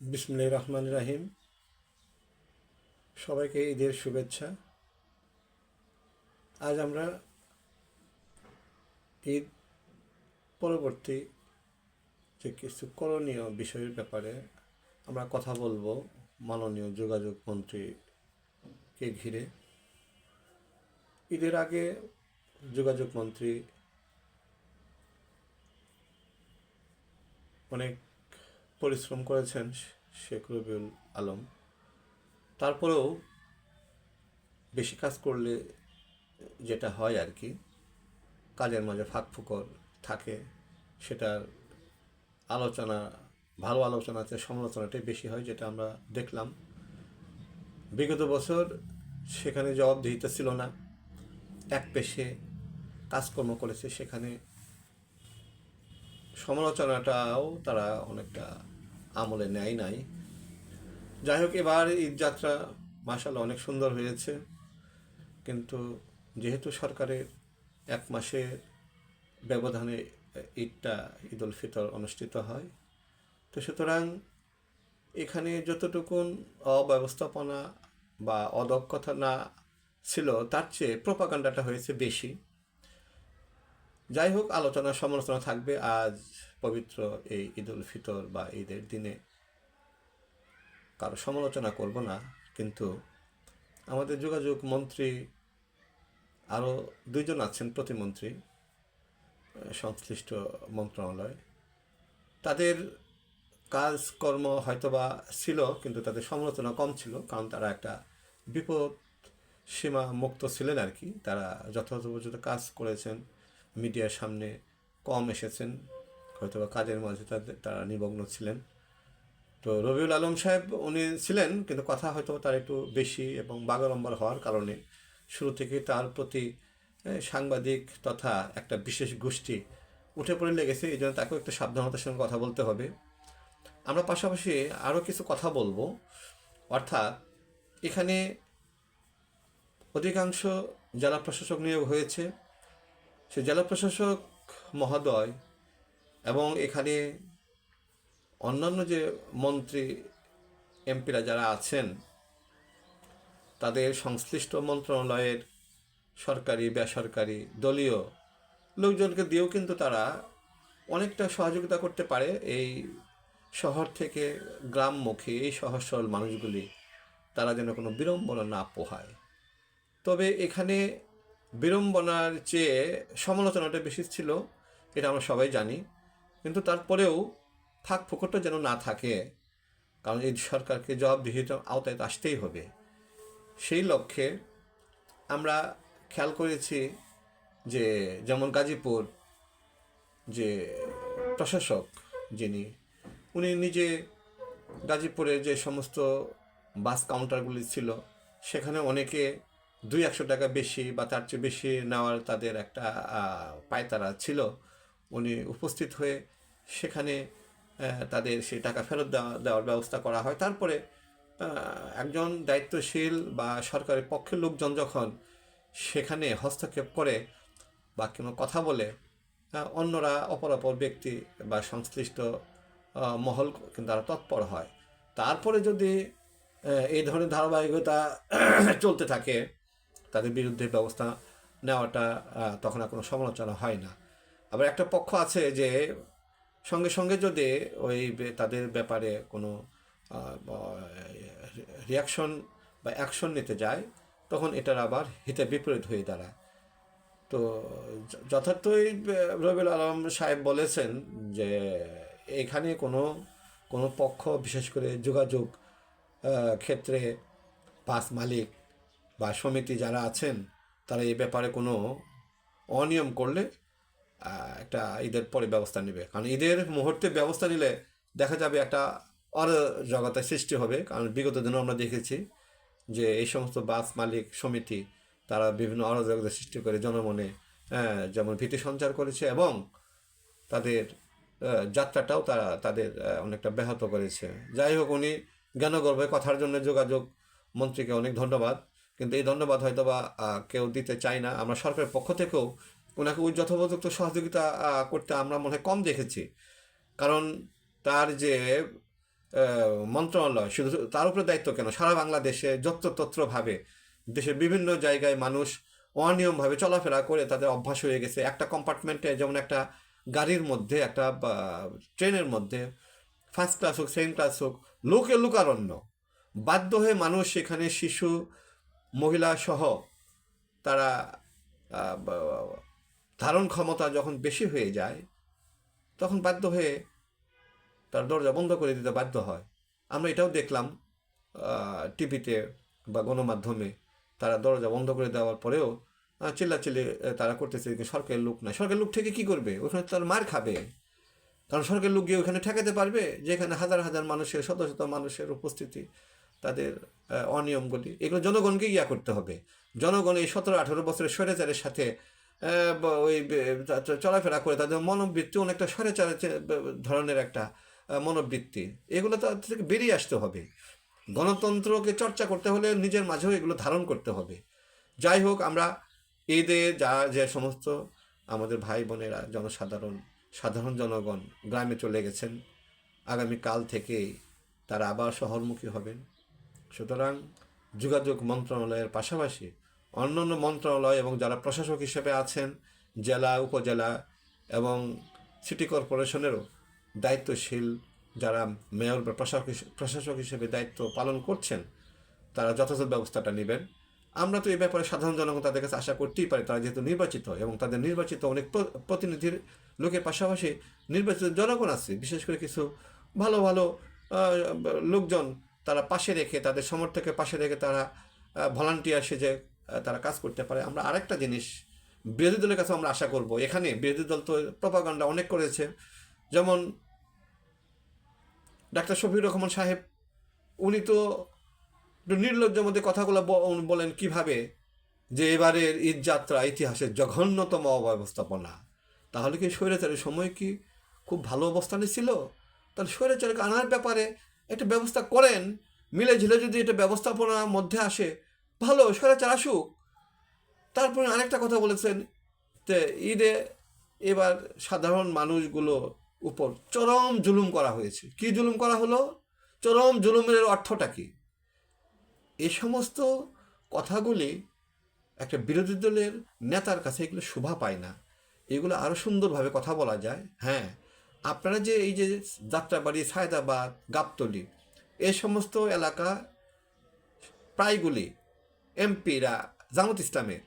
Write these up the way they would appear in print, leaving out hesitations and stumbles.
বিসমিল্লাহির রহমানির রহিম। সবাইকে ঈদের শুভেচ্ছা। আজ আমরা ঈদ পরবর্তী যে কিছু করণীয় বিষয়ের ব্যাপারে আমরা কথা বলবো মাননীয় যোগাযোগ মন্ত্রীকে ঘিরে। ঈদের আগে যোগাযোগ মন্ত্রী অনেক পরিশ্রম করেছেন, শেখ রবিউল আলম। তারপরেও বেশি কাজ করলে যেটা হয় আর কি, কাজের মাঝে ফাঁক ফোকর থাকে, সেটার আলোচনা, ভালো আলোচনাতে সমালোচনাটাই বেশি হয়, যেটা আমরা দেখলাম। বিগত বছর সেখানে জবাবদিহিতা ছিল না, এক পেশে কাজকর্ম করেছে, সেখানে সমালোচনাটাও তারা অনেকটা আমলে নেয় নাই। যাই হোক, এবার ঈদযাত্রা মাশাআল্লাহ অনেক সুন্দর হয়েছে, কিন্তু যেহেতু সরকারের এক মাসের ব্যবধানে ঈদ উল ফিতর অনুষ্ঠিত হয়, তো সুতরাং এখানে যতটুকুন অব্যবস্থাপনা বা অদক্ষতা না ছিল, তার চেয়ে প্রোপাগান্ডাটা হয়েছে বেশি। যাই হোক, আলোচনা সমালোচনা থাকবে। আজ পবিত্র এই ঈদ উল ফিতর বা ঈদের দিনে কারো সমালোচনা করব না, কিন্তু আমাদের যোগাযোগ মন্ত্রী, আরও দুইজন আছেন প্রতিমন্ত্রী সংশ্লিষ্ট মন্ত্রণালয়, তাদের কাজকর্ম হয়তোবা ছিল, কিন্তু তাদের সমালোচনা কম ছিল, কারণ তারা একটা বিপদ সীমা মুক্ত ছিলেন আর কি। তারা যথাযথোপযুক্ত কাজ করেছেন, মিডিয়ার সামনে কম এসেছেন, হয়তোবা কাজের মাঝে তারা নিমগ্ন ছিলেন। তো রবিউল আলম সাহেব উনি ছিলেন, কিন্তু কথা হয়তো তার একটু বেশি এবং বাগাড়ম্বর হওয়ার কারণে শুরু থেকে তার প্রতি সাংবাদিক তথা একটা বিশেষ গোষ্ঠী উঠে পড়ে লেগেছে। এই জন্য তাকেও একটু সাবধানতার সঙ্গে কথা বলতে হবে। আমরা পাশাপাশি আরও কিছু কথা বলবো, অর্থাৎ এখানে অধিকাংশ জেলা প্রশাসক নিয়োগ হয়েছে। সে জেলা প্রশাসক মহোদয় এবং এখানে অন্যান্য যে মন্ত্রী এমপিরা যারা আছেন, তাদের সংশ্লিষ্ট মন্ত্রণালয়ের সরকারি বেসরকারি দলীয় লোকজনকে দিয়েও কিন্তু তারা অনেকটা সহযোগিতা করতে পারে এই শহর থেকে গ্রামমুখী এই সহজ সরল মানুষগুলি, তারা যেন কোনো বিড়ম্বনা না পোহায়। তবে এখানে বিড়ম্বনার চেয়ে সমালোচনাটা বেশি ছিল, এটা আমরা সবাই জানি, কিন্তু তারপরেও ফাঁক ফোকরটা যেন না থাকে, কারণ এই সরকারকে জবাবদিহিতার আওতায় আসতেই হবে। সেই লক্ষ্যে আমরা খেয়াল করেছি যে যেমন গাজীপুর যে প্রশাসক যিনি, উনি নিজে গাজীপুরের যে সমস্ত বাস কাউন্টারগুলি ছিল, সেখানে অনেকে 200 টাকা বেশি বা তার চেয়ে বেশি নেওয়ার তাদের একটা পায়তারা ছিল। উনি উপস্থিত হয়ে সেখানে তাদের সেই টাকা ফেরত দেওয়ার ব্যবস্থা করা হয়। তারপরে একজন দায়িত্বশীল বা সরকারের পক্ষের লোকজন যখন সেখানে হস্তক্ষেপ করে বা কোনো কথা বলে, অন্যরা অপরাপর ব্যক্তি বা সংশ্লিষ্ট মহল কিন্তু তারা তৎপর হয়। তারপরে যদি এই ধরনের ধারাবাহিকতা চলতে থাকে, তাদের বিরুদ্ধে ব্যবস্থা নেওয়াটা তখন আর কোনো সমালোচনা হয় না। আবার একটা পক্ষ আছে যে সঙ্গে সঙ্গে যদি ওই তাদের ব্যাপারে কোনো রিয়াকশন বা অ্যাকশন নিতে যায়, তখন এটার আবার হিতে বিপরীত হয়ে দাঁড়ায়। তো যথার্থই রবিউল আলম সাহেব বলেছেন যে এখানে কোনো কোনো পক্ষ, বিশেষ করে যোগাযোগ ক্ষেত্রে বাস মালিক বা সমিতি যারা আছেন, তারা এই ব্যাপারে কোনো অনিয়ম করলে একটা ঈদের পরে ব্যবস্থা নেবে। কারণ ঈদের মুহূর্তে ব্যবস্থা নিলে দেখা যাবে একটা অরাজকতার সৃষ্টি হবে। কারণ বিগত দিনে আমরা দেখেছি যে এই সমস্ত বাস মালিক সমিতি তারা বিভিন্ন অরাজকতার সৃষ্টি করে জনমনে যেমন ভীতি সঞ্চার করেছে, এবং তাদের যাত্রাটাও তারা তাদের অনেকটা ব্যাহত করেছে। যাই হোক, উনি জ্ঞানগর্ভে কথার জন্য যোগাযোগ মন্ত্রীকে অনেক ধন্যবাদ, কিন্তু এই ধন্যবাদ হয়তো বা কেউ দিতে চায় না। আমরা সরকারের পক্ষ থেকেও ওনাকে ওই যথোপযুক্ত সহযোগিতা করতে আমরা মনে হয় কম দেখেছি। কারণ তার যে মন্ত্রণালয় শুধু তার উপরে দায়িত্ব কেন, সারা বাংলাদেশে যত্রতত্রভাবে দেশের বিভিন্ন জায়গায় মানুষ অনিয়মভাবে চলাফেরা করে তাদের অভ্যাস হয়ে গেছে। একটা কম্পার্টমেন্টে, যেমন একটা গাড়ির মধ্যে, একটা ট্রেনের মধ্যে, ফার্স্ট ক্লাস হোক সেকেন্ড ক্লাস হোক, লোকে লোকারণ্য, বাধ্য হয়ে মানুষ সেখানে শিশু মহিলা সহ তারা ধারণ ক্ষমতা যখন বেশি হয়ে যায় তখন বাধ্য হয়ে তার দরজা বন্ধ করে দিতে বাধ্য হয়। আমরা এটাও দেখলাম টিভিতে বা গণমাধ্যমে, তারা দরজা বন্ধ করে দেওয়ার পরেও চিল্লাচিল্লি তারা করতেছে যে সরকারের লোক নাই। সরকারের লোক থেকে কি করবে? ওখানে তার মার খাবে, কারণ সরকারের লোক গিয়ে ওখানে ঠেকাতে পারবে যেখানে হাজার হাজার মানুষের, শত শত মানুষের উপস্থিতি, তাদের অনিয়মগুলি, এগুলো জনগণকে ইয়া করতে হবে। জনগণ এই 17-18 বছরের স্বৈরাচারের সাথে ওই চলাফেরা করে তাদের মনোবৃত্তি অনেকটা স্বৈরাচার ধরনের একটা মনোবৃত্তি, এগুলো তার থেকে বেরিয়ে আসতে হবে। গণতন্ত্রকে চর্চা করতে হলে নিজের মাঝেও এগুলো ধারণ করতে হবে। যাই হোক, আমরা ঈদে যে সমস্ত আমাদের ভাই বোনেরা, সাধারণ জনগণ গ্রামে চলে গেছেন, আগামীকাল থেকে তারা আবার শহরমুখী হবেন। সুতরাং যোগাযোগ মন্ত্রণালয়ের পাশাপাশি অন্যান্য মন্ত্রণালয় এবং যারা প্রশাসক হিসেবে আছেন, জেলা, উপজেলা এবং সিটি কর্পোরেশনেরও দায়িত্বশীল যারা মেয়র বা প্রশাসক হিসেবে দায়িত্ব পালন করছেন, তারা যথাযথ ব্যবস্থাটা নেবেন। আমরা তো এই ব্যাপারে সাধারণ জনগণ তাদের কাছে আশা করতেই পারি, তারা যেহেতু নির্বাচিত এবং তাদের নির্বাচিত অনেক প্রতিনিধির লোকের পাশাপাশি নির্বাচিত জনগণ আছে, বিশেষ করে কিছু ভালো ভালো লোকজন তারা পাশে রেখে, তাদের সমর্থকের পাশে রেখে তারা ভলান্টিয়ার সেজে তারা কাজ করতে পারে। আমরা আরেকটা জিনিস বিরোধী দলের কাছে আমরা আশা করব, এখানে বিরোধী দল তো প্রপাগান্ডা অনেক করেছে, যেমন ডাক্তার শফিকুর রহমান সাহেব, উনি তো নির্লজ্জের মধ্যে কথাগুলো বলেন কিভাবে যে এবারের ঈদ যাত্রা ইতিহাসের জঘন্যতম অব্যবস্থাপনা। তাহলে কি স্বৈরাচারের সময় কি খুব ভালো অবস্থানে ছিল? তাহলে স্বৈরাচারকে আনার ব্যাপারে একটা ব্যবস্থা করেন, মিলে ঝিলে যদি এটা ব্যবস্থাপনার মধ্যে আসে, ভালো, স্বৈরাচার আসুক। তারপরে আরেকটা কথা বলেছেন যে ঈদে এবার সাধারণ মানুষগুলো উপর চরম জুলুম করা হয়েছে। কি জুলুম করা হলো? চরম জুলুমের অর্থটা কি? এই সমস্ত কথাগুলি একটা বিরোধী দলের নেতার কাছে এগুলো শোভা পায় না। এগুলো আরও সুন্দরভাবে কথা বলা যায়। হ্যাঁ, আপনারা যে এই যে যাত্রাবাড়ি, সায়দাবাদ, গাবতলী, এই সমস্ত এলাকা প্রায়গুলি এমপিরা জামাত ইসলামের,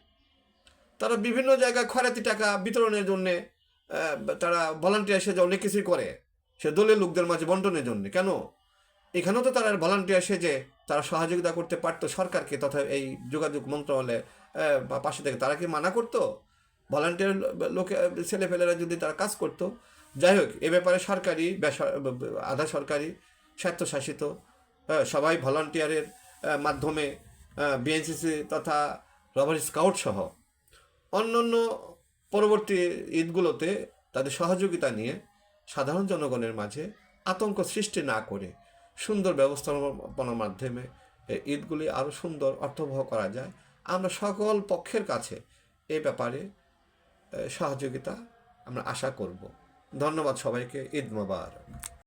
তারা বিভিন্ন জায়গায় খয়রাতি টাকা বিতরণের জন্যে তারা ভলান্টিয়ার সেজে অনেক কিছুই করে, সে দলের লোকদের মাঝে বন্টনের জন্য। কেন? এখানেও তো তারা ভলান্টিয়ার সেজে তারা সহযোগিতা করতে পারতো সরকারকে, তথা এই যোগাযোগ মন্ত্রণালয়ে পাশে থেকে। তারা কি মানা করতো? ভলান্টিয়ার লোকে ছেলেপেলেরা যদি তারা কাজ করতো। যাই হোক, এ ব্যাপারে সরকারি, আধা সরকারি, স্বায়ত্তশাসিত সবাই ভলান্টিয়ারের মাধ্যমে বিএনসিসি তথা রবার স্কাউট সহ অন্যান্য পরবর্তী ঈদগুলোতে তাদের সহযোগিতা নিয়ে সাধারণ জনগণের মাঝে আতঙ্ক সৃষ্টি না করে সুন্দর ব্যবস্থাপনার মাধ্যমে ঈদগুলি আরও সুন্দর অর্থবহ করা যায়। আমরা সকল পক্ষের কাছে এ ব্যাপারে সহযোগিতা আমরা আশা করব। ধন্যবাদ সবাইকে। ঈদ মোবারক।